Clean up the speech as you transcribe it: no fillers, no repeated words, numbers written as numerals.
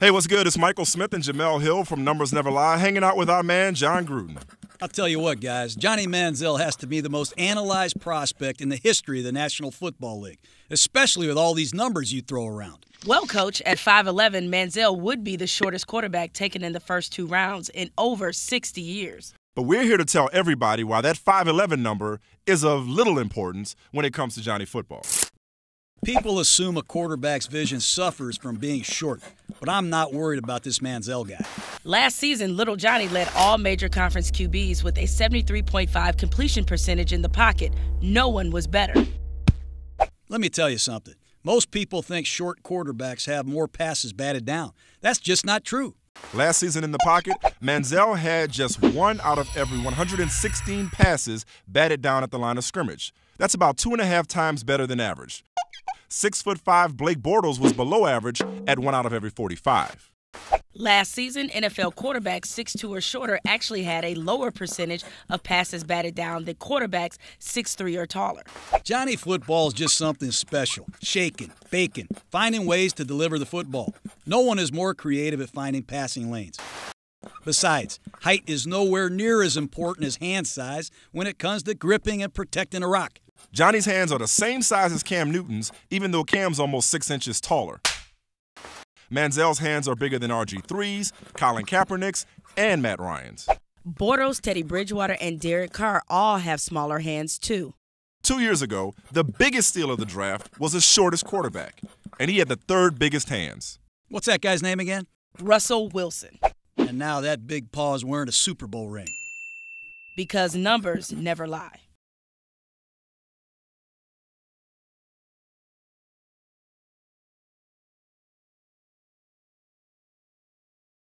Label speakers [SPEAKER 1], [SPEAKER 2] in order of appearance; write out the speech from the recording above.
[SPEAKER 1] Hey, what's good? It's Michael Smith and Jamel Hill from Numbers Never Lie, hanging out with our man, John Gruden.
[SPEAKER 2] I'll tell you what, guys. Johnny Manziel has to be the most analyzed prospect in the history of the National Football League, especially with all these numbers you throw around.
[SPEAKER 3] Well, Coach, at 5'11", Manziel would be the shortest quarterback taken in the first 2 rounds in over 60 years.
[SPEAKER 1] But we're here to tell everybody why that 5'11 number is of little importance when it comes to Johnny football.
[SPEAKER 2] People assume a quarterback's vision suffers from being short, but I'm not worried about this Manziel guy.
[SPEAKER 3] Last season, Little Johnny led all major conference QBs with a 73.5 completion percentage in the pocket. No one was better.
[SPEAKER 2] Let me tell you something. Most people think short quarterbacks have more passes batted down. That's just not true.
[SPEAKER 1] Last season in the pocket, Manziel had just 1 out of every 116 passes batted down at the line of scrimmage. That's about 2.5 times better than average. 6'5" Blake Bortles was below average at 1 out of every 45.
[SPEAKER 3] Last season, NFL quarterbacks 6'2" or shorter actually had a lower percentage of passes batted down than quarterbacks 6'3" or taller.
[SPEAKER 2] Johnny football is just something special. Shaking, baking, finding ways to deliver the football. No one is more creative at finding passing lanes. Besides, height is nowhere near as important as hand size when it comes to gripping and protecting a rock.
[SPEAKER 1] Johnny's hands are the same size as Cam Newton's, even though Cam's almost 6 inches taller. Manziel's hands are bigger than RG3's, Colin Kaepernick's, and Matt Ryan's.
[SPEAKER 3] Bortles, Teddy Bridgewater, and Derek Carr all have smaller hands, too.
[SPEAKER 1] 2 years ago, the biggest steal of the draft was the shortest quarterback, and he had the 3rd biggest hands.
[SPEAKER 2] What's that guy's name again?
[SPEAKER 3] Russell Wilson.
[SPEAKER 2] And now that big paw is wearing a Super Bowl ring.
[SPEAKER 3] Because numbers never lie.